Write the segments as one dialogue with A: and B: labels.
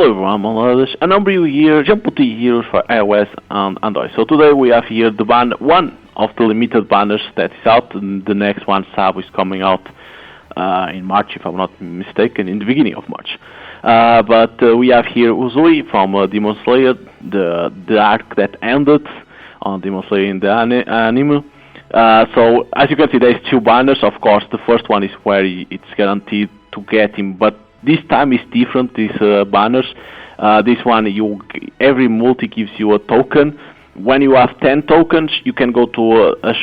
A: Hello everyone, I'm theloladass, and I'm bringing you here Jumputi heroes for iOS and Android. So today we have here the one of the limited banners that is out, and the next one, Sab, is coming out in March, if I'm not mistaken, in the beginning of March. But we have here Uzui from Demon Slayer, the arc that ended on Demon Slayer in the anime. So as you can see, there's two banners. Of course, the first one is where it's guaranteed to get him, but this time is different. These banners. This one, every multi gives you a token. When you have 10 tokens, you can go to the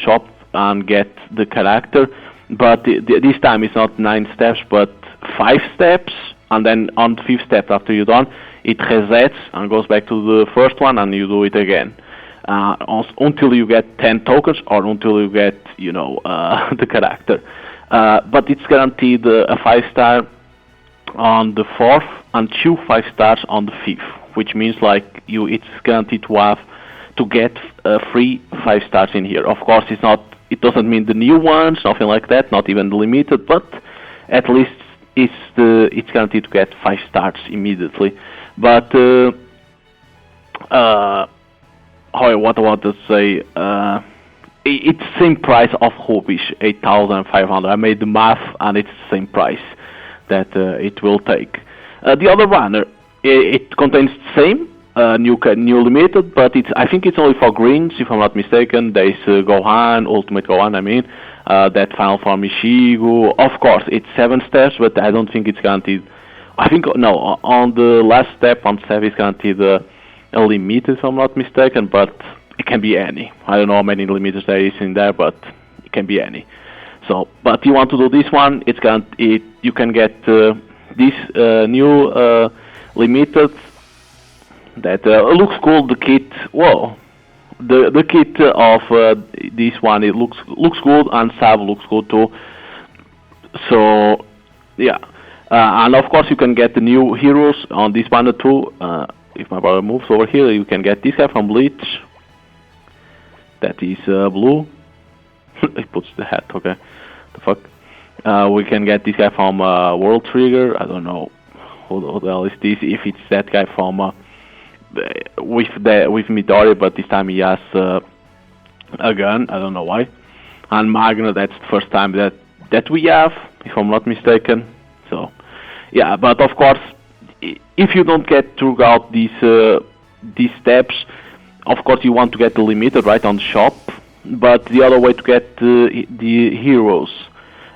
A: shop and get the character. But this time it's not 9 steps, but 5 steps. And then on the 5th step, after you're done, it resets and goes back to the first one, and you do it again until you get 10 tokens or until you get, the character. But it's guaranteed a 5-star on the 4th and 2 5-stars on the 5th, which means it's guaranteed to get 3 5-stars in here. Of course, it doesn't mean the new ones, nothing like that, not even the limited, but at least it's guaranteed to get 5 stars immediately. But what I want to say, it's the same price of Hobbish, 8,500. I made the math, and it's the same price that it will take. The other banner, it contains the same new limited, but I think it's only for greens, if I'm not mistaken. There is Gohan, Ultimate Gohan, that final form Ishigo. Of course, it's 7 steps, but I don't think it's guaranteed. I think no, on the last step on 7 it's guaranteed a limited, if I'm not mistaken, but it can be any. I don't know how many limiters there is in there, but it can be any. So, but you want to do this one, you can get this new limited that looks cool. The kit, the kit of this one, it looks good, and Sav looks good too. So, yeah, and of course you can get the new heroes on this banner too. If my brother moves over here, you can get this guy from Bleach. That is blue. He puts the hat. Okay. Fuck. We can get this guy from World Trigger. I don't know who the hell is this. If it's that guy from with Midori, but this time he has a gun. I don't know why. And Magna, that's the first time that we have, if I'm not mistaken. So yeah, but of course, if you don't get throughout these steps, of course you want to get the limited right on the shop. But the other way to get the heroes,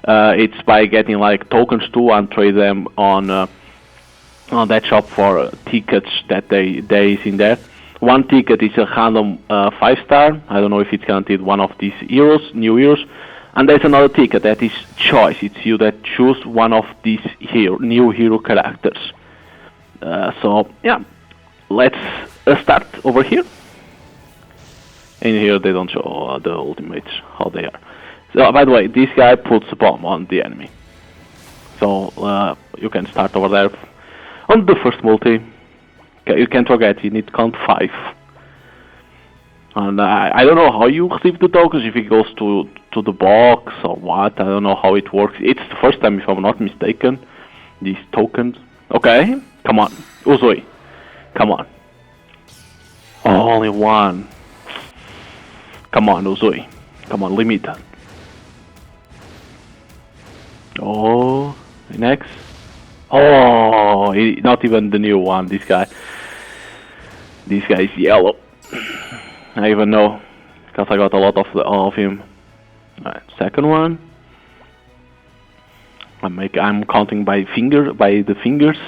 A: it's by getting tokens too and trade them on that shop for tickets that there is in there. One ticket is a random 5-star. I don't know if it's guaranteed one of these heroes, new heroes. And there's another ticket that is choice. It's you that choose one of these new hero characters. So yeah, let's start over here. In here they don't show the ultimates, how they are. So by the way, this guy puts a bomb on the enemy. So you can start over there on the first multi. Okay, you can't forget, you need to count 5. And I don't know how you receive the tokens, if it goes to the box or what. I don't know how it works. It's the first time, if I'm not mistaken, these tokens. Okay, come on, Uzui, come on. Oh, only one. Come on, Uzui. Come on, limited. Oh, next. Oh, not even the new one. This guy is yellow. I even know, because I got a lot of him. Alright, second one. I'm counting by the fingers.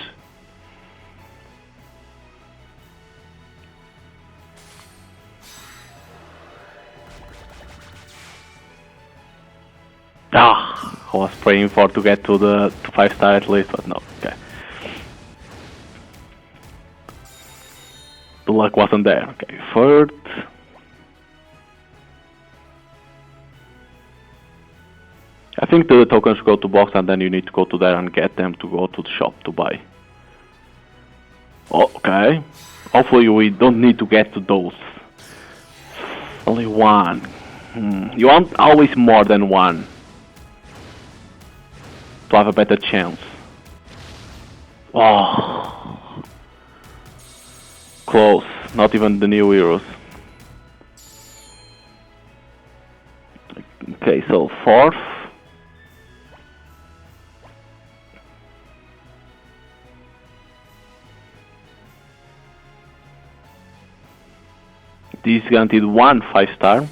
A: I was praying to get to 5-star at least, but no. Okay. The luck wasn't there. Okay, third. I think the tokens go to box, and then you need to go to there and get them to go to the shop to buy. Oh, okay. Hopefully we don't need to get to those. Only one. You want always more than one to have a better chance. Oh, close. Not even the new heroes. Okay, so fourth. This is guaranteed 1 5-star.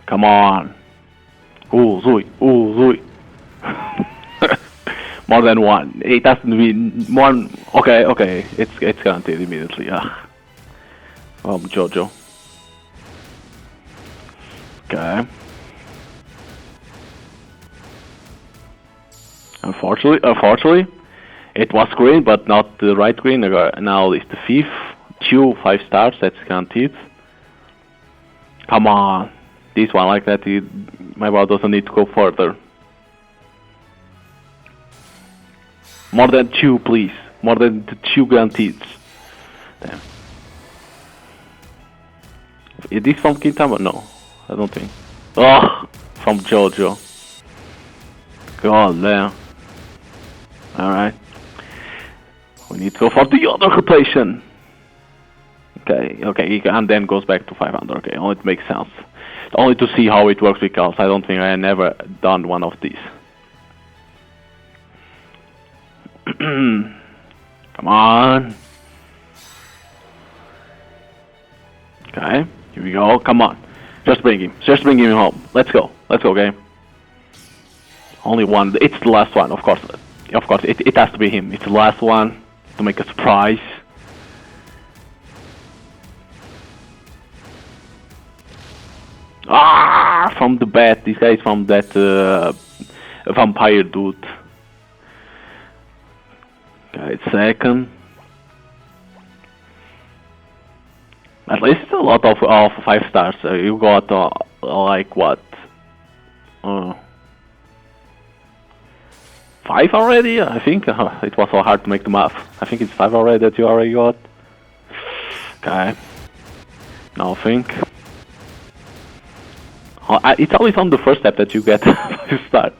A: Come on. Uzui, Uzui. More than 1. It has to be more. Okay, okay. It's guaranteed immediately. Jojo. Okay. Unfortunately, it was green, but not the right green. Now it's the fifth. 2 5-stars. That's guaranteed. Come on. This one like that. My ball doesn't need to go further. More than 2, please. More than 2 guaranteed. Damn. Is this from Kintama? No, I don't think. Oh, from Jojo. God damn. Alright. We need to go for the other rotation. Okay, and then goes back to 500. Okay, only it makes sense. Only to see how it works, because I don't think I never done one of these. Come on. Okay, here we go. Come on. Just bring him home. Let's go, game. Only one. It's the last one, of course. Of course, it has to be him. It's the last one to make a surprise. Ah, from the bat. This guy is from that vampire dude. Okay, it's second. At least a lot of 5-stars. You got like what? 5 already? I think it was so hard to make the math. I think it's 5 already that you already got. Okay. Nothing. It's always on the first step that you get to start.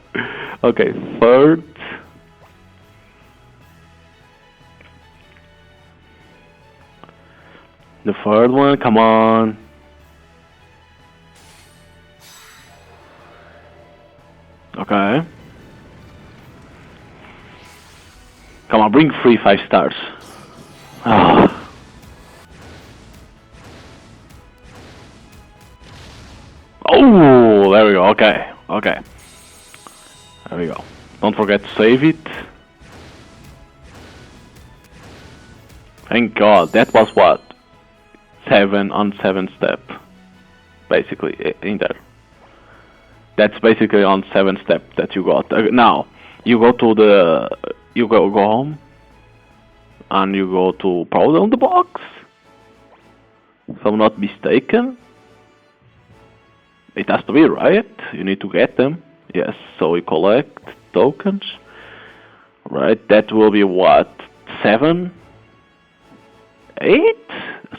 A: Okay, third. The third one, come on. Okay. Come on, bring 3 5-stars. Ah. Oh, there we go. Okay, okay. There we go. Don't forget to save it. Thank God. That was what? 7 on 7 step. Basically, in there. That's basically on 7 step that you got. Now, you go to the... You go home. And you go to probably on the box. If I'm not mistaken. It has to be, right? You need to get them. Yes, so we collect tokens. Right, that will be what? 7? 8?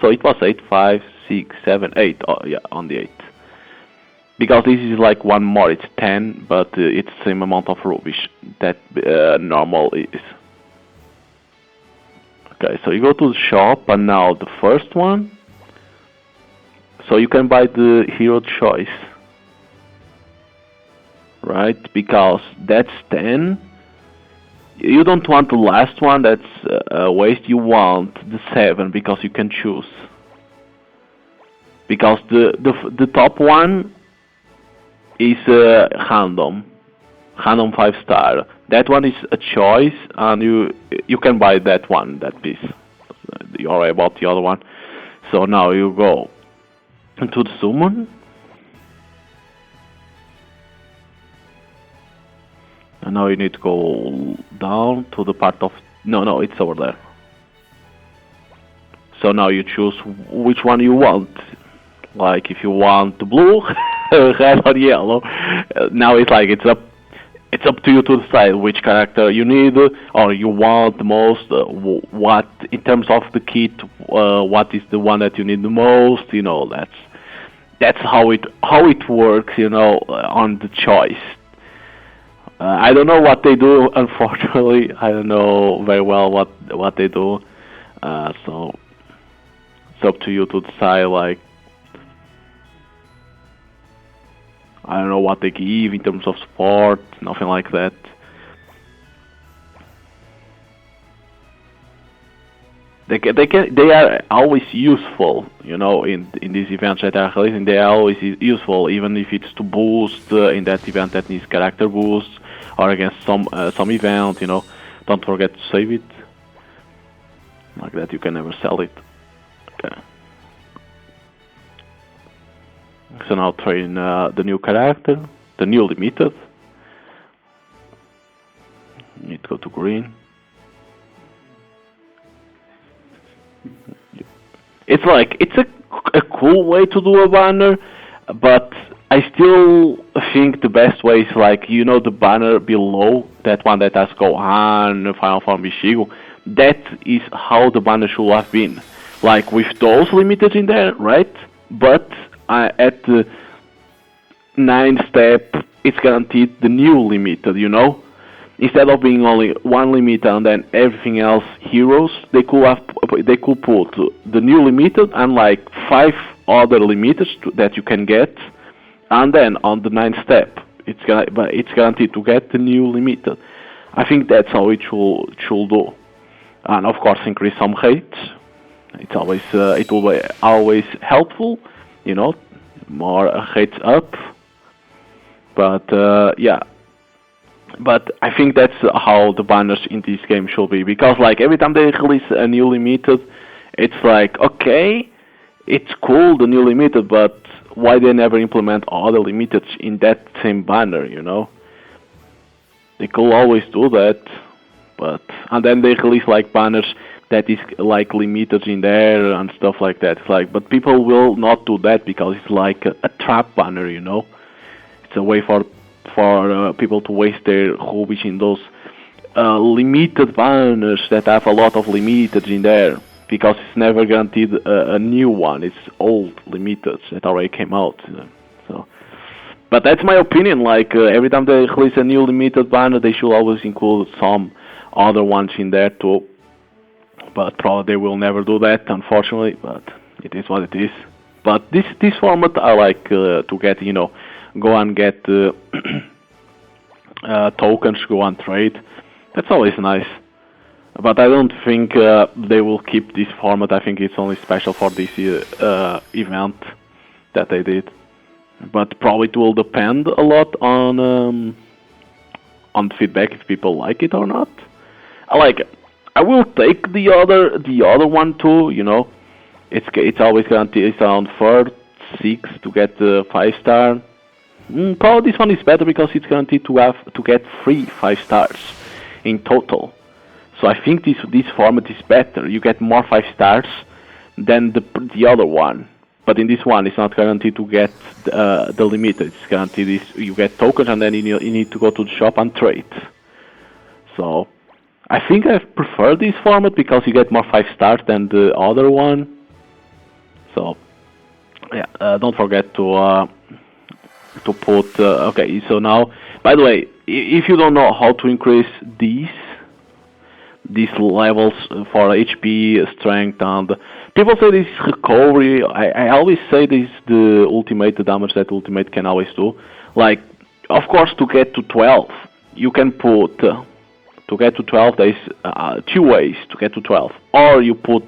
A: So it was 8, 5, 6, 7, 8. Oh, yeah, on the 8. Because this is like one more, it's 10, but it's the same amount of rubies that normal is. Okay, so you go to the shop, and now the first one. So you can buy the hero choice. Right, because that's 10. You don't want the last one, that's a waste. You want the 7 because you can choose. Because the top one is random 5-star. That one is a choice, and you can buy that one, that piece. You already bought the other one. So now you go into the summon. And now you need to go down to the part of... No, it's over there. So now you choose which one you want. Like if you want the blue, red or yellow. Now it's like it's up to you to decide which character you need or you want the most. What in terms of the kit, what is the one that you need the most? You know, that's how it works. You know, on the choice. I don't know what they do. Unfortunately, I don't know very well what they do. So it's up to you to decide. Like, I don't know what they give in terms of support, nothing like that. They are always useful, you know, in these events that are releasing. They are always useful, even if it's to boost in that event that needs character boost or against some event, you know. Don't forget to save it. Like that, you can never sell it. Okay. So now train the new character, the new limited. Need to go to green. It's like, it's a cool way to do a banner, but I still think the best way is like, you know, the banner below, that one that has Gohan, Final Form Ishigo, that is how the banner should have been. Like, with those limiters in there, right? But at the 9th step, it's guaranteed the new limited, you know? Instead of being only one limiter and then everything else heroes, they could put the new limited and like 5 other limiters that you can get, and then on the 9th step, it's guaranteed to get the new limited. I think that's how it should do, and of course increase some hate. It's always it will be always helpful, you know, more hate up. But yeah. But I think that's how the banners in this game should be, because like every time they release a new limited, it's like, okay, it's cool, the new limited, but why they never implement all the limiteds in that same banner, you know? They could always do that, and then they release like banners that is like limited in there and stuff like that. It's like, but people will not do that because it's like a trap banner, you know? It's a way for people to waste their rubies in those limited banners that have a lot of limiteds in there, because it's never guaranteed a new one. It's old limiteds that already came out. So, but that's my opinion. Like every time they release a new limited banner, they should always include some other ones in there too. But probably they will never do that, unfortunately. But it is what it is. But this format I like to get, you know, go and get tokens, go and trade. That's always nice. But I don't think they will keep this format. I think it's only special for this event that they did. But probably it will depend a lot on feedback, if people like it or not. I will take the other one too. You know, it's always guaranteed. It's around 4, 6 to get the 5-star. Probably this one is better because it's guaranteed to get 3 5-stars in total. So I think this format is better. You get more 5-stars than the other one. But in this one, it's not guaranteed to get the limited. It's guaranteed you get tokens, and then you need to go to the shop and trade. So I think I prefer this format because you get more 5-stars than the other one. So yeah, don't forget to put okay. So now, by the way, if you don't know how to increase these levels for HP, strength, and people say this is recovery. I always say this is the ultimate, the damage that ultimate can always do. Like, of course, to get to 12, you can put to get to 12. There is 2 ways to get to 12, or you put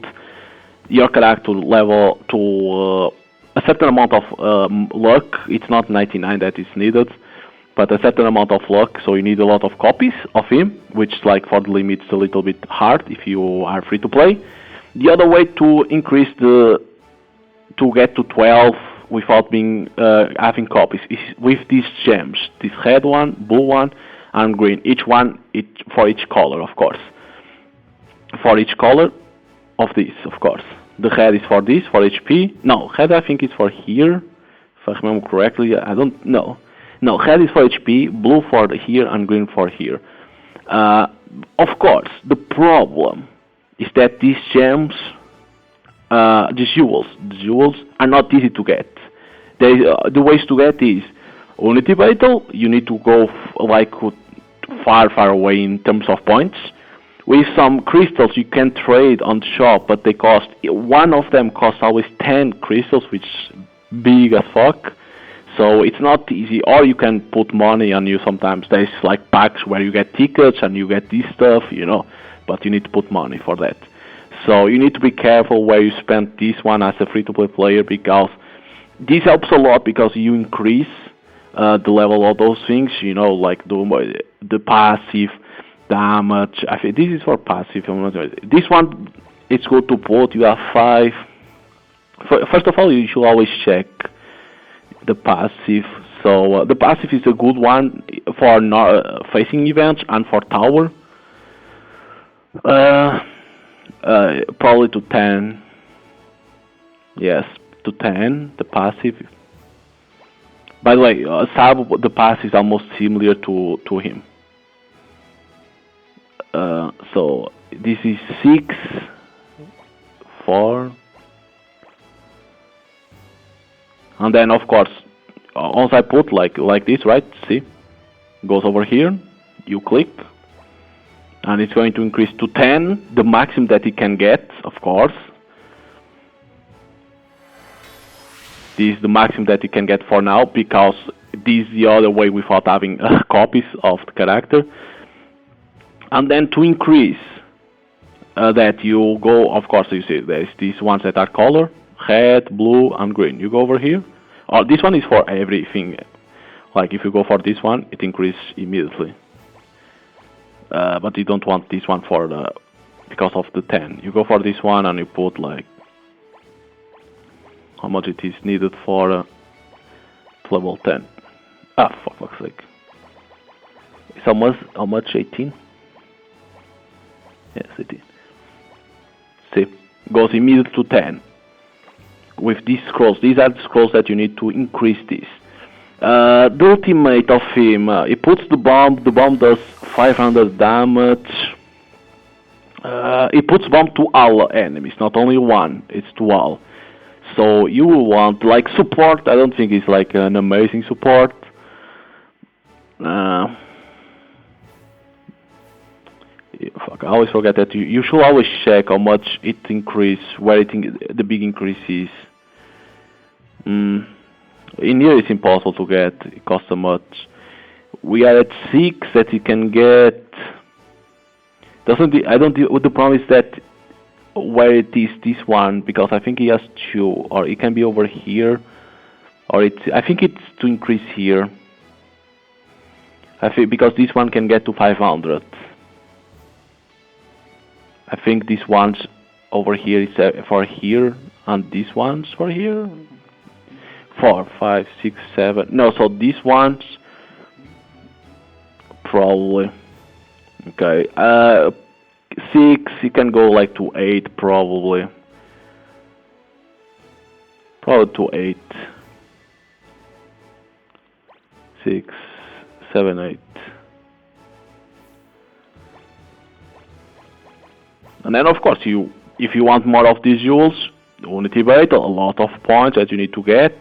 A: your character level to a certain amount of luck. It's not 99 that is needed, but a certain amount of luck, so you need a lot of copies of him, which like for the limit is a little bit hard if you are free to play. The other way to increase to get to 12 without being having copies is with these gems, this red one, blue one, and green. Each one for each color, of course. For each color of this, of course. The red is for this, for HP. No, red I think is for here, if I remember correctly. I don't know. No, red is for HP, blue for here, and green for here. Of course, the problem is that these gems, these jewels are not easy to get. The ways to get is Unity Battle. You need to go far away in terms of points. With some crystals you can trade on the shop, but they cost, one of them costs always 10 crystals, which is big as fuck. So it's not easy. Or you can put money on you sometimes. There's like packs where you get tickets and you get this stuff, you know, but you need to put money for that. So you need to be careful where you spend this one as a free-to-play player, because this helps a lot because you increase the level of those things, you know, like the passive damage. I think this is for passive. This one, it's good to put. You have 5. First of all, you should always check the passive. So the passive is a good one for facing events and for tower. Probably to 10. Yes, to 10. The passive. By the way, Sab, the passive is almost similar to him. So this is 6, 4, and then of course, once I put like this, right? See, goes over here. You click, and it's going to increase to 10, the maximum that it can get, of course. This is the maximum that it can get for now, because this is the other way without having copies of the character. And then to increase that, you go, of course, you see there's these ones that are color, red, blue, and green. You go over here. Oh, this one is for everything. Like if you go for this one, it increases immediately. But you don't want this one for because of the 10. You go for this one and you put like how much it is needed for level 10. Ah, for fuck's sake. It's almost how much? 18. Yes, 18. See, goes immediately to 10. With these scrolls, these are the scrolls that you need to increase this. The ultimate of him, he puts the bomb does 500 damage. He puts bomb to all enemies, not only one, it's to all. So you will want, like, support. I don't think it's like an amazing support. Fuck, I always forget that you should always check how much it increases, where the big increase is. In here it's impossible to get, it costs so much. We are at 6 that you can get. The problem is that where it is this one, because I think he has 2, or it can be over here, or I think it's to increase here. I think because this one can get to 500. I think this one's over here is for here, and this one's for here. 4, 5, 6, 7. No, so these ones probably. Okay. 6. You can go like to 8 probably. Probably to 8. 6, 7, 8. And then of course if you want more of these jewels, the Unity Battle, a lot of points that you need to get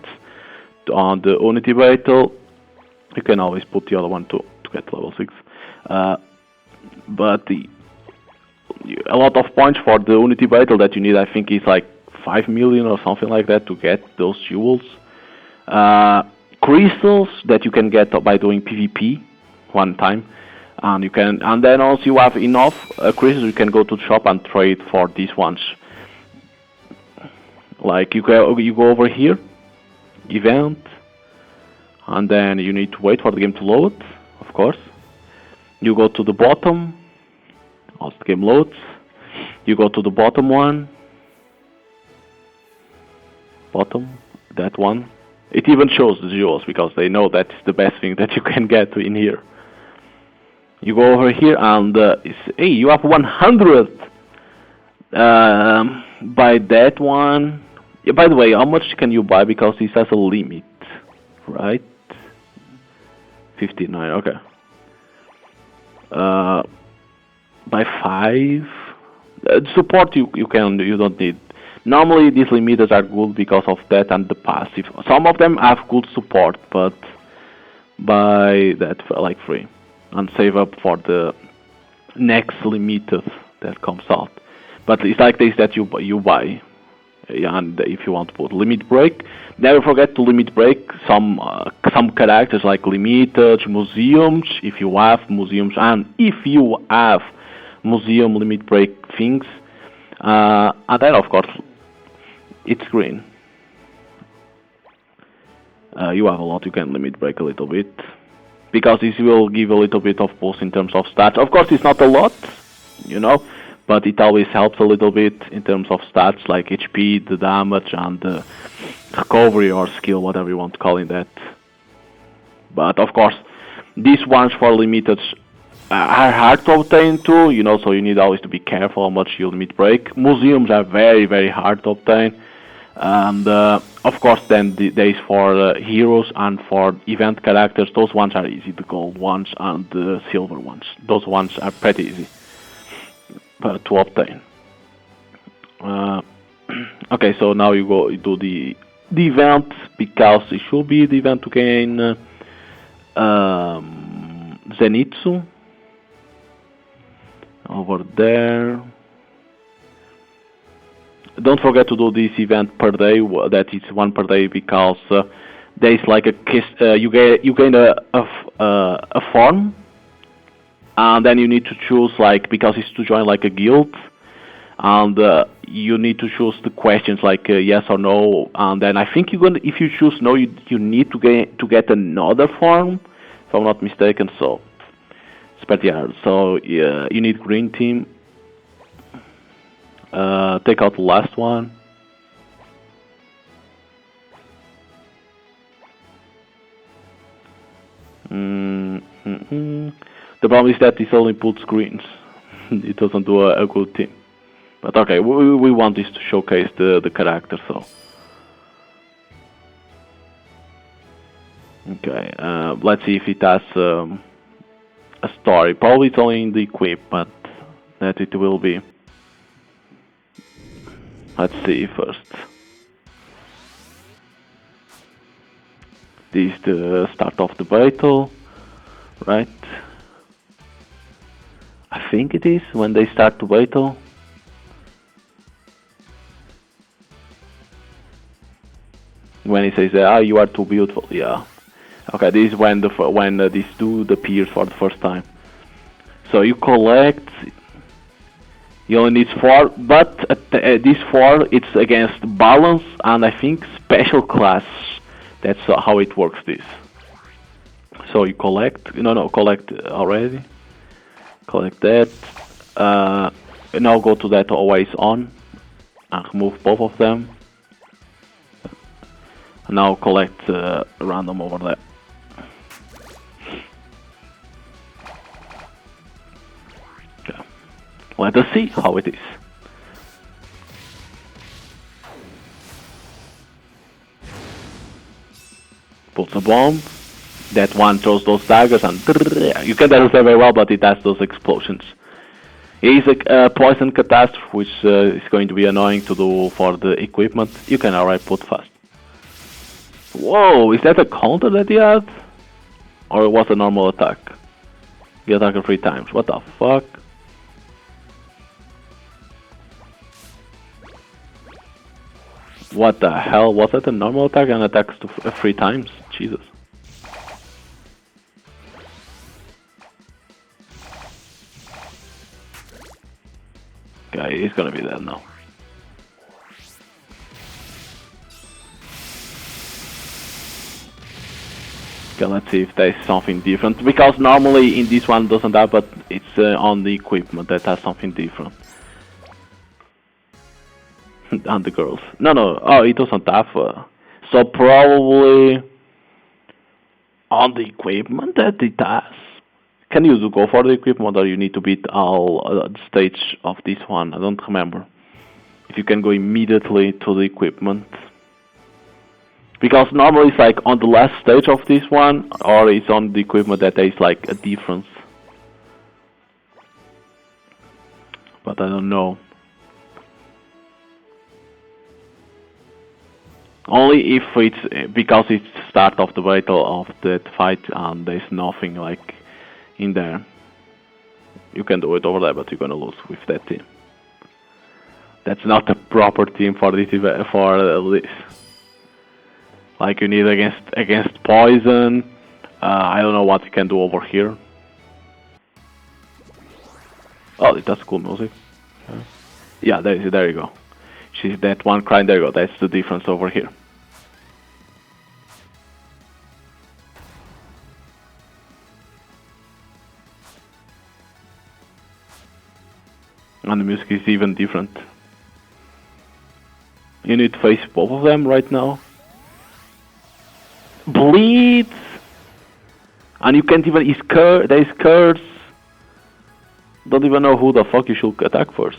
A: on the Unity Battle. You can always put the other one to get level 6. But a lot of points for the Unity Battle that you need, I think is like 5 million or something like that to get those jewels. Crystals that you can get by doing PvP one time. And then once you have enough crystals, you can go to the shop and trade for these ones. Like you go over here, event, and then you need to wait for the game to load, of course. You go to the bottom, as the game loads. You go to the bottom one, that one. It even shows the jewels because they know that's the best thing that you can get in here. You go over here and hey, you have 100 by that one. Yeah, by the way, how much can you buy, because this has a limit, right? 59, okay. By 5 support you don't need. Normally these limiters are good because of that and the passive. Some of them have good support, but by that like free. and save up for the next limited that comes out. But it's like this that you buy. Yeah, and if you want to put limit break, never forget to limit break some characters like limited museums if you have museums, and if you have museum limit break things, and then of course it's green. You have a lot you can limit break a little bit, because this will give a little bit of boost in terms of stats. Of course it's not a lot, you know, but it always helps a little bit in terms of stats like HP, the damage, and the recovery or skill, whatever you want to call it that. But of course, these ones for limited are hard to obtain too, you know, so you need always to be careful how much you limit break. Museums are very, very hard to obtain. And of course then there is for heroes and for event characters. Those ones are easy, the gold ones and the silver ones. Those ones are pretty easy to obtain. Okay, so now you do the event, because it should be the event to gain Zenitsu over there. Don't forget to do this event per day. That is one per day, because there is like a kiss. You gain a form, and then you need to choose, like, because it's to join like a guild, and you need to choose the questions like yes or no, and then I think if you choose no, you need to get another form, if I'm not mistaken. So it's pretty hard. So yeah, you need green team. Take out the last one. The problem is that this only puts greens. It doesn't do a good team. But okay, we want this to showcase the character, so. Okay, let's see if it has a story. Probably it's only in the equip, but that it will be. Let's see first. This is the start of the battle, right? I think it is when they start the battle. When he says, "Ah, you are too beautiful," yeah. Okay, this is when this dude appears for the first time. So you collect. You only need 4, but this 4 it's against balance and I think special class. That's how it works. This. So you collect. Collect already. Collect that. Now go to that always on and remove both of them. Now collect random over there. Okay. Let us see how it is. Puts a bomb. That one throws those daggers and you can understand very well, but it has those explosions. It is a poison catastrophe, which is going to be annoying to do for the equipment. You can alright put fast. Whoa, is that a counter that he had? Or it was a normal attack? He attacked 3 times. What the fuck? What the hell? Was that a normal attack and attacks 3 times? Jesus. Okay, he's gonna be dead now. Okay, let's see if there's something different, because normally in this one doesn't have, but it's on the equipment that has something different. And the girls. No, oh, it doesn't have, so probably on the equipment that it has. Can you go for the equipment, or you need to beat all the stage of this one? I don't remember. If you can go immediately to the equipment. Because normally it's like on the last stage of this one, or it's on the equipment that there is like a difference. But I don't know. Only if it's because it's start of the battle of that fight and there's nothing like in there. You can do it over there, but you're gonna lose with that team. That's not a proper team for this event, for this. Like you need against poison. I don't know what you can do over here. Oh, that's cool music. Yeah, there you go. She's that one crying. There you go. That's the difference over here. And the music is even different. You need to face both of them right now. Bleeds! And you can't even, there's curse. Don't even know who the fuck you should attack first.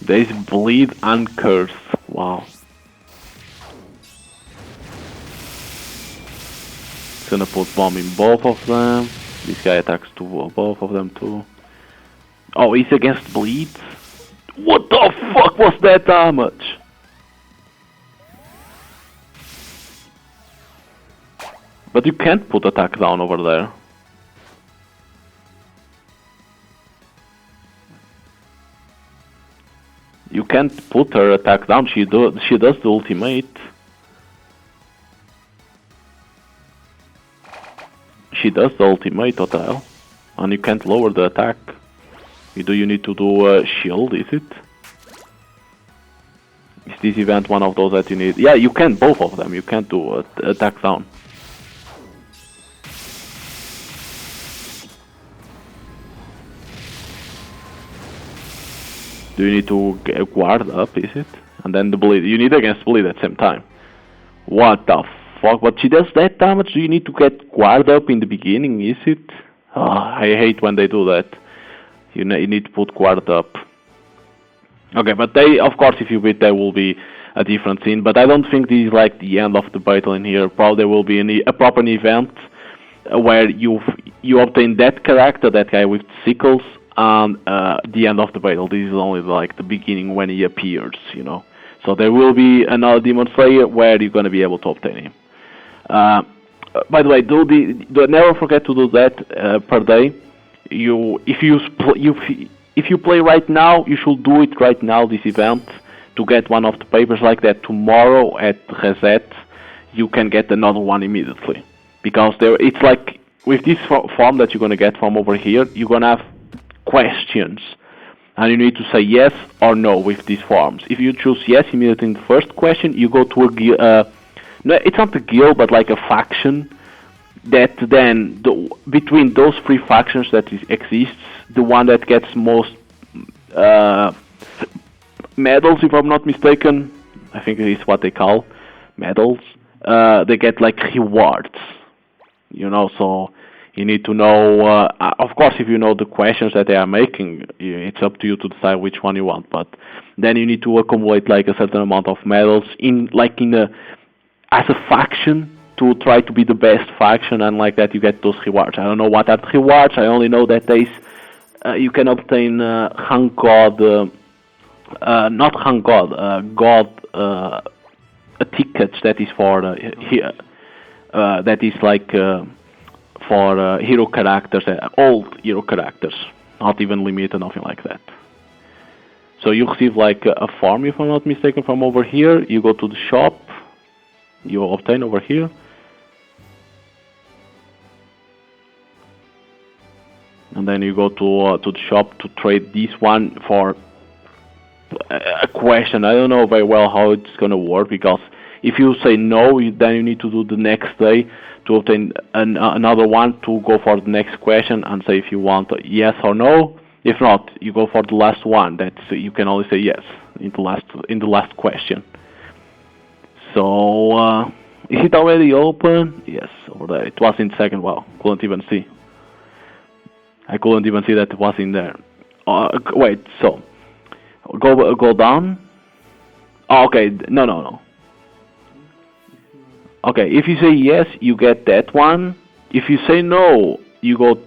A: There's bleed and curse. Wow. It's gonna put bomb in both of them. This guy attacks both of them too. Oh, he's against bleed? What the fuck was that damage? But you can't put attack down over there. You can't put her attack down. She does the ultimate. She does the ultimate, what the hell? And you can't lower the attack. You need to do a shield, is it? Is this event one of those that you need? Yeah, you can both of them. You can't do attack down. Do you need to guard up, is it? And then the bleed. You need against bleed at the same time. What the fuck? But she does that damage? Do you need to get guard up in the beginning, is it? Oh, I hate when they do that. You need to put guard up. Okay, but they, of course, if you beat, there will be a different scene. But I don't think this is like the end of the battle in here. Probably there will be a proper event where you obtain that character, that guy with sickles, and the end of the battle. This is only like the beginning when he appears, you know. So there will be another Demon Slayer where you're gonna be able to obtain him. By the way, do never forget to do that per day. If you play right now, you should do it right now. This event to get one of the papers like that. Tomorrow at reset, you can get another one immediately, because it's like with this form that you're gonna get from over here, you're gonna have questions, and you need to say yes or no with these forms. If you choose yes immediately in the first question, you go to a guild. No, it's not a guild, but like a faction. That then between those three factions that exists, the one that gets most medals, if I'm not mistaken, I think it is what they call medals. They get like rewards, you know. So you need to know. Of course, if you know the questions that they are making, it's up to you to decide which one you want. But then you need to accumulate like a certain amount of medals as a faction, to try to be the best faction, and like that you get those rewards. I don't know what are the rewards. I only know that you can obtain Hang God, not Hang God, God a ticket that is for that is like for hero characters, old hero characters, not even limited, nothing like that. So you receive like a form, if I'm not mistaken, from over here. You go to the shop, you obtain over here. And then you go to the shop to trade this one for a question. I don't know very well how it's gonna work, because if you say no, then you need to do the next day to obtain another one to go for the next question and say if you want yes or no. If not, you go for the last one. That's you can only say yes in the last question. So is it already open? Yes, over there. It was in second. Wow, couldn't even see. I couldn't even see that it was in there. Wait, so go down. Oh, okay, no. Okay, if you say yes, you get that one. If you say no, you go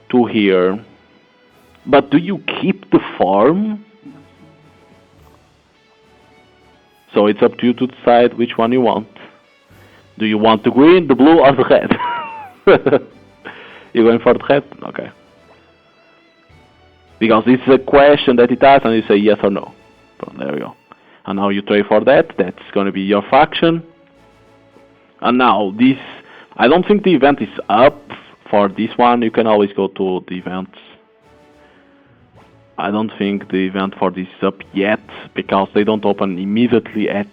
A: to here. But do you keep the farm? So it's up to you to decide which one you want. Do you want the green, the blue, or the red? You're going for the red? Okay. Because this is a question that it asks and you say yes or no. So there we go. And now you trade for that. That's going to be your faction. And now this... I don't think the event is up for this one. You can always go to the events. I don't think the event for this is up yet, because they don't open immediately at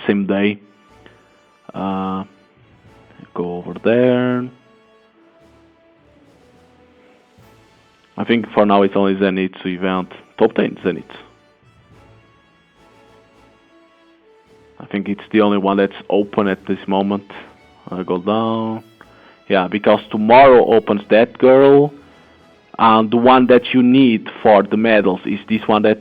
A: same day. Go over there. I think for now it's only Zenith's event. Top 10 Zenith. I think it's the only one that's open at this moment. I go down. Yeah, because tomorrow opens that girl. And the one that you need for the medals is this one that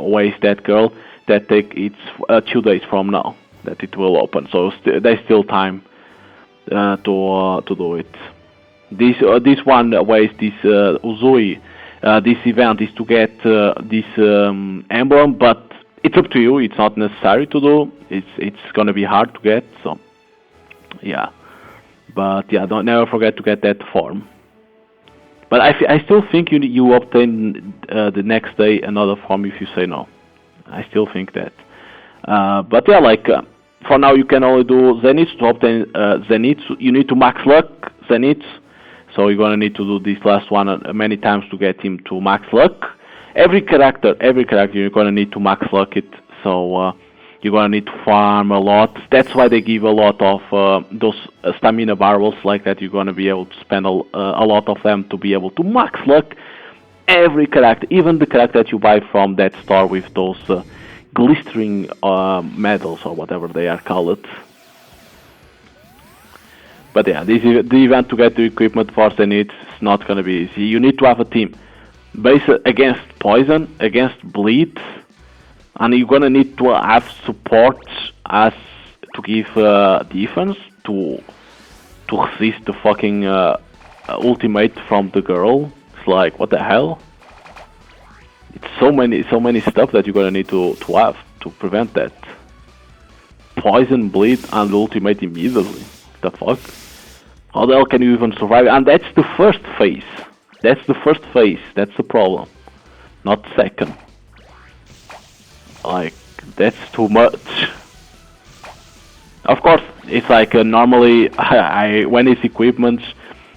A: weighs that girl. It's 2 days from now that it will open. So there's still time to do it. This one weighs this Uzui. This event is to get this emblem, but it's up to you. It's not necessary to do. It's gonna be hard to get. So yeah, but yeah, don't never forget to get that form. But I still think you obtain the next day another form if you say no. I still think that. But yeah, like for now you can only do Zenith. To obtain Zenith, you need to max luck Zenith. So you're gonna need to do this last one many times to get him to max luck. Every character you're gonna need to max luck it. So you're gonna need to farm a lot. That's why they give a lot of those stamina barrels like that. You're gonna be able to spend a lot of them to be able to max luck every character, even the character that you buy from that store with those glistering medals or whatever they are called. But yeah, the event to get the equipment for Zenith is not gonna be easy. You need to have a team based against poison, against bleed. And you're gonna need to have support as to give defense to resist the fucking ultimate from the girl. It's like, what the hell? It's so many stuff that you're gonna need to have to prevent that. Poison, bleed, and ultimate immediately. The fuck? How the hell can you even survive? And that's the first phase. That's the first phase. That's the problem, not second. Like, that's too much. Of course, it's like normally when it's equipment,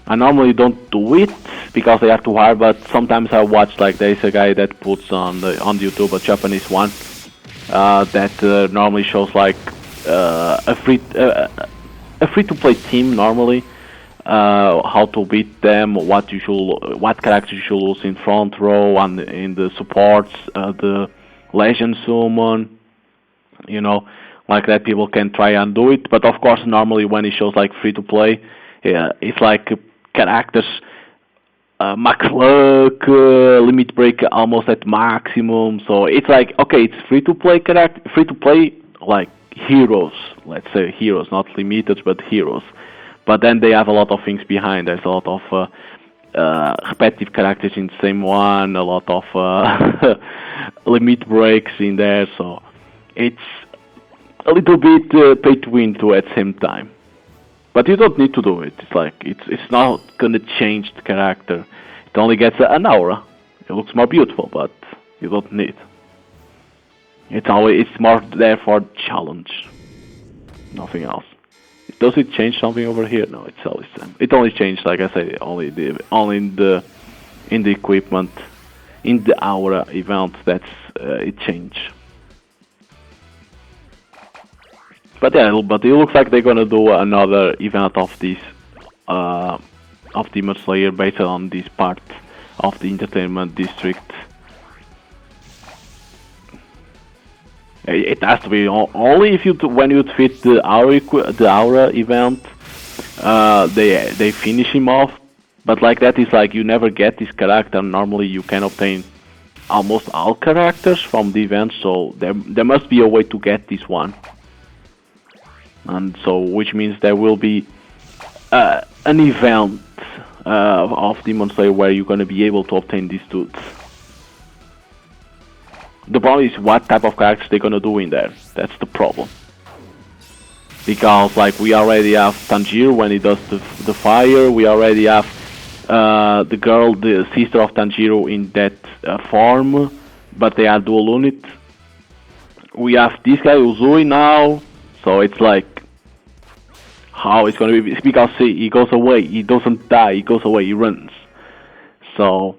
A: I normally don't do it because they are too hard. But sometimes I watch, like, there's a guy that puts on YouTube, a Japanese one, that normally shows like a free to play team normally, how to beat them, what characters you should lose in front row and in the supports, the Legend Summon, you know, like that. People can try and do it, but of course normally when it shows like free to play, it's like characters max luck, limit break almost at maximum. So it's like, okay, it's free to play like heroes, let's say heroes, not limited but heroes. But then they have a lot of things behind. There's a lot of repetitive characters in the same one, a lot of limit breaks in there, so it's a little bit pay to win too at the same time. But you don't need to do it. It's like it's not gonna change the character. It only gets an aura. It looks more beautiful, but you don't need. It's more there for challenge, nothing else. Does it change something over here? No, it's always the same. It only changed, like I said, only in the equipment, in the aura event that's it changed. But yeah, but it looks like they're gonna do another event of this of Demon Slayer based on this part of the entertainment district. It has to be only if when you defeat the aura event, they finish him off. But like that is like you never get this character. Normally you can obtain almost all characters from the event, so there must be a way to get this one. And so which means there will be an event of Demon Slayer where you're gonna be able to obtain these dudes. The problem is what type of characters they're gonna do in there. That's the problem. Because like we already have Tanjiro when he does the fire. We already have the girl, the sister of Tanjiro in that form, but they are dual unit. We have this guy Uzui now, so it's like how it's gonna be because he goes away, he doesn't die, he goes away, he runs. So,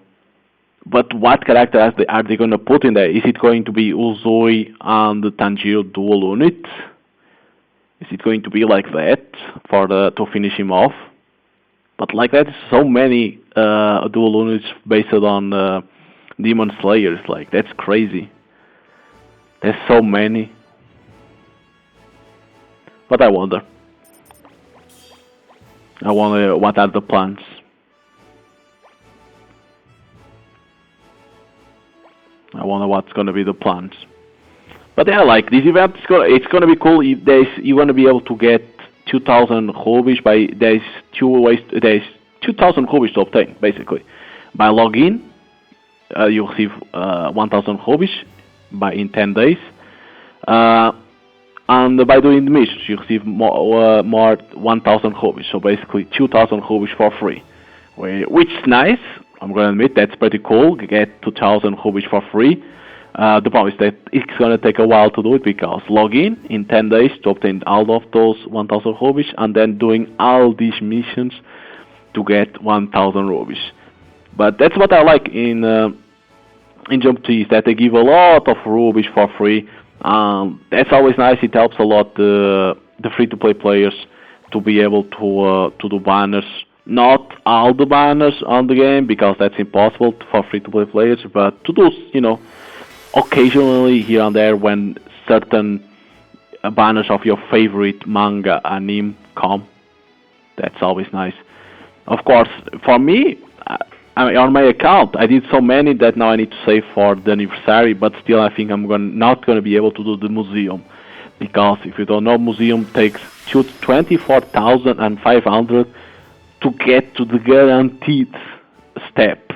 A: but what character are they gonna put in there? Is it going to be Uzui and the Tanjiro dual unit? Is it going to be like that for to finish him off? But like that, so many dual units based on Demon Slayers. Like that's crazy. There's so many. But I wonder. I wonder what are the plans. I wonder what's gonna be the plans. But yeah, like this event, it's gonna be cool. If you're gonna be able to get 2,000 rubies by there's 2,000 rubies to obtain basically. By login, you receive 1,000 rubies in 10 days, and by doing the missions, you receive more 1,000 rubies. So basically 2,000 rubies for free, which is nice. I'm gonna admit that's pretty cool. You get 2,000 rubies for free. The problem is that it's gonna take a while to do it because login in 10 days to obtain all of those 1,000 rubies, and then doing all these missions to get 1,000 rubies. But that's what I like in Jumputi, is that they give a lot of rubies for free. That's always nice. It helps a lot the free-to-play players to be able to do banners. Not all the banners on the game because that's impossible for free-to-play players, but to do, occasionally here and there when certain banners of your favorite manga anime come. That's always nice. Of course, for me, on my account, I did so many that now I need to save for the anniversary, but still I think I'm not going to be able to do the museum. Because if you don't know, museum takes 24,500 to get to the guaranteed step.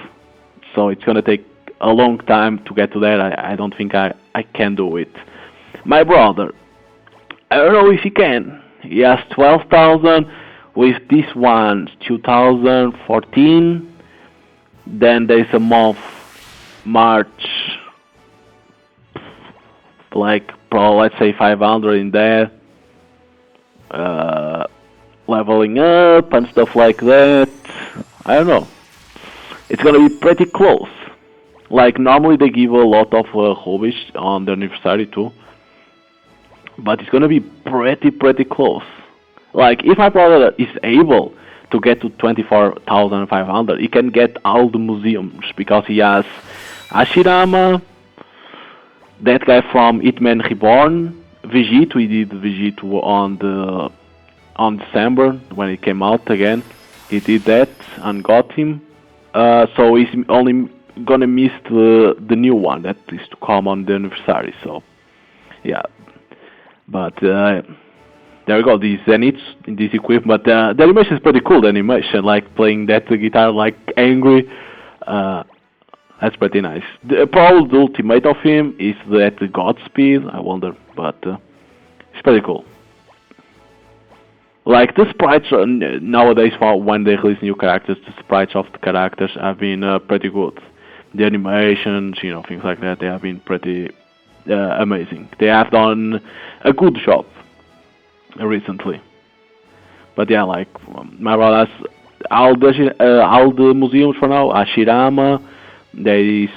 A: So it's going to take a long time to get to that. I don't think I can do it. My brother, I don't know if he can. He has 12,000 with this one 2014. Then there's a month, March, like let's say 500 in there, leveling up and stuff like that. I don't know. It's gonna be pretty close. Like normally they give a lot of rubies on the anniversary too, but it's gonna be pretty close. Like if my brother is able to get to 24,500, he can get all the museums because he has Ashirama, that guy from Hitman Reborn, Vegito. We did Vegito on December when it came out again. He did that and got him. So he's only gonna miss the new one that is to come on the anniversary. So yeah, but there we go. These Zeniths in this equipment. The animation is pretty cool. The animation, like playing that guitar like angry. That's pretty nice. Probably the ultimate of him is that Godspeed. I wonder, but it's pretty cool. Like the sprites nowadays, for when they release new characters, the sprites of the characters have been pretty good. The animations, things like that, they have been pretty amazing. They have done a good job recently. But yeah, like my brother has all the museums for now. Ashirama, there is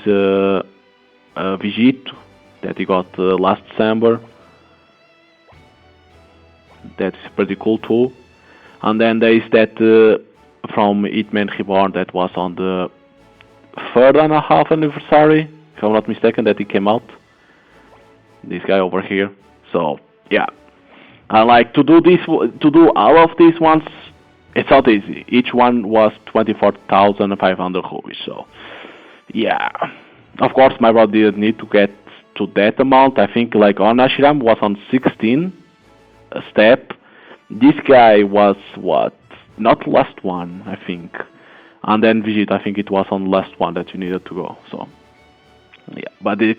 A: Vegito that he got last December. That's pretty cool too. And then there is that from Hitman Reborn that was on the 3.5 anniversary, if I'm not mistaken, that it came out. This guy over here. So yeah, I like to do all of these ones. It's not easy. Each one was 24,500 rupees. So yeah, of course my brother didn't need to get to that amount. I think like on Ashiram was on 16 step. This guy was what, not last one, I think. And then visit, I think it was on the last one that you needed to go. So yeah, but you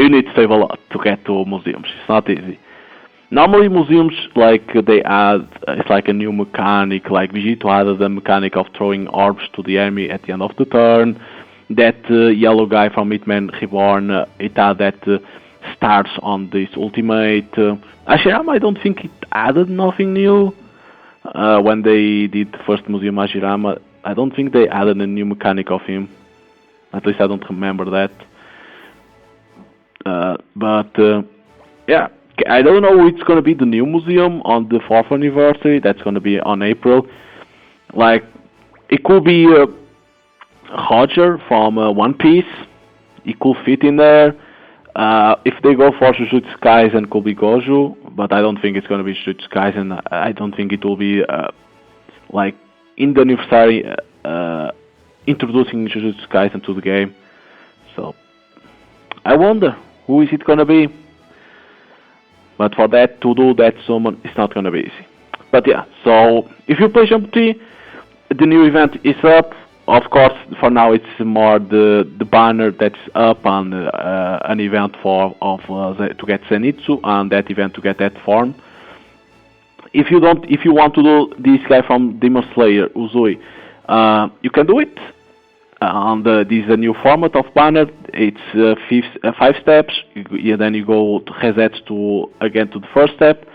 A: need to save a lot to get to museums. It's not easy. Normally museums, like, they add, it's like a new mechanic, like Vegito added the mechanic of throwing orbs to the enemy at the end of the turn. That yellow guy from Hitman Reborn, it had that starts on this ultimate. Ashirama, I don't think it added nothing new. When they did the first museum Ashirama, I don't think they added a new mechanic of him. At least I don't remember that. But yeah. I don't know it's gonna be the new museum on the 4th anniversary. That's gonna be on April. Like, it could be Roger from One Piece. It could fit in there. If they go for Jujutsu Kaisen, it could be Gojo, but I don't think it's gonna be Jujutsu Kaisen. I don't think it will be like in the anniversary introducing Jujutsu Kaisen to the game. So I wonder who is it gonna be. But for that, to do that summon, it's not gonna be easy. But yeah, so if you play Jumputi, the new event is up. Of course, for now it's more the banner that's up on an event to get Zenitsu, and that event to get that form. If you want to do this guy from Demon Slayer, Uzui, you can do it. And this is a new format of banner. It's 5 steps. Then you go to reset to the first step,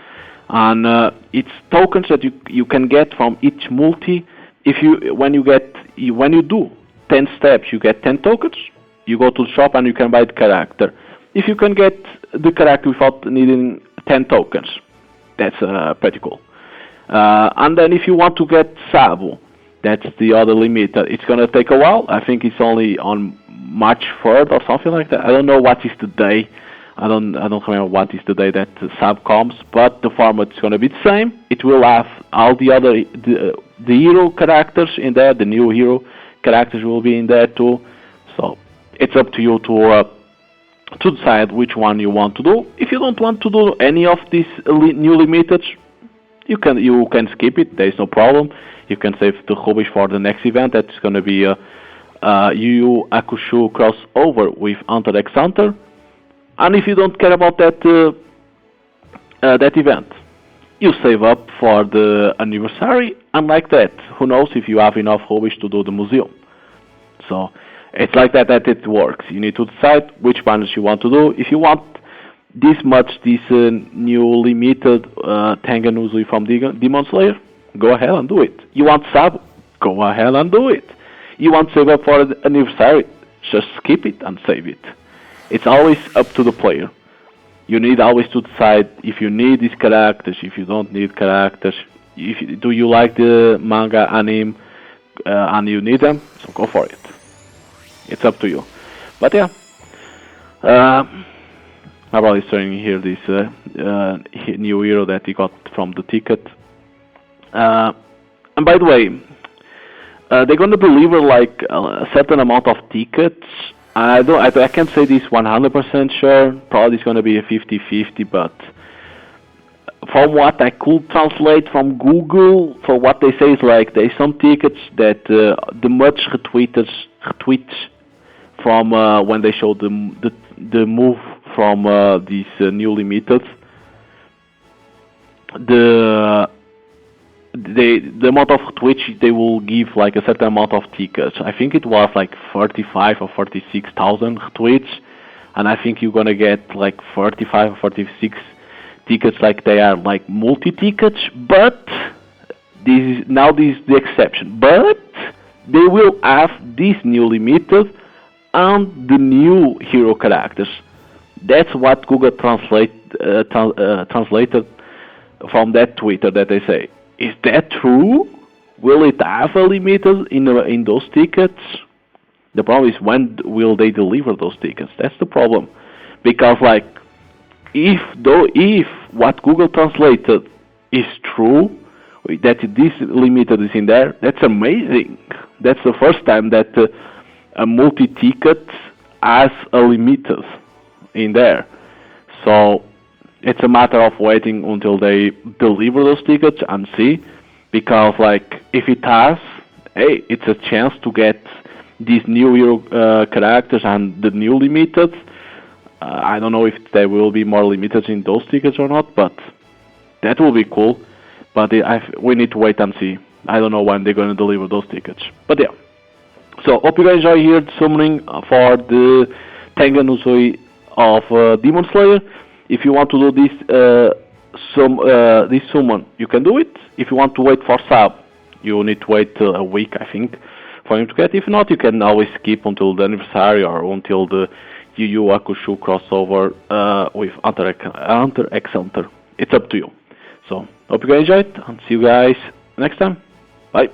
A: and it's tokens that you can get from each multi. When you do 10 steps, you get 10 tokens. You go to the shop and you can buy the character. If you can get the character without needing 10 tokens, that's pretty cool. And then if you want to get Sabu, that's the other limiter. It's gonna take a while. I think it's only on March 3rd or something like that. I don't know what is the day. I don't remember what is the day that Sab comes, but the format is gonna be the same. It will have all the other the hero characters in there. The new hero characters will be in there too. So it's up to you to decide which one you want to do. If you don't want to do any of these new limiters, you can skip it. There is no problem. You can save the Rubbish for the next event. That's going to be a Yu Yu Hakusho crossover with Hunter x Hunter. And if you don't care about that event, you save up for the anniversary. And like that, who knows if you have enough Rubbish to do the museum. So it's like that it works. You need to decide which banners you want to do. If you want this new limited Tengen Uzui from Demon Slayer, go ahead and do it. You want Sab? Go ahead and do it. You want save up for the anniversary? Just skip it and save it. It's always up to the player. You need always to decide if you need these characters, if you don't need characters. Do you like the manga, anime, and you need them? So go for it. It's up to you. But yeah, I'm probably showing here this new hero that he got from the ticket. And by the way, they're gonna deliver like a certain amount of tickets. I can't say this 100% sure. Probably it's gonna be a 50-50, but from what I could translate from Google, for what they say is like there's some tickets that the much retweets from when they showed the move from these new limited. The amount of Twitch they will give like a certain amount of tickets. I think it was like 35 or 46,000 tweets, and I think you're gonna get like 35 or 46 tickets, like they are like multi tickets. But this is the exception. But they will have this new limited and the new hero characters. That's what Google translated from that Twitter that they say. Is that true? Will it have a limit in those tickets? The problem is, when will they deliver those tickets? That's the problem. Because like, if what Google translated is true, that this limited is in there, that's amazing. That's the first time that a multi-ticket has a limited in there. So it's a matter of waiting until they deliver those tickets and see. because like if it has, hey, it's a chance to get these new hero characters and the new limited. I don't know if there will be more limited in those tickets or not, but that will be cool. But we need to wait and see. I don't know when they're going to deliver those tickets. But yeah. So hope you guys enjoy here the summoning for the Tengen Uzui of Demon Slayer. If you want to do this summon, you can do it. If you want to wait for sub, you need to wait a week, I think, for him to get. If not, you can always skip until the anniversary or until the Yu Yu Hakusho crossover with Hunter x Hunter. It's up to you. So, hope you guys enjoyed, and see you guys next time. Bye.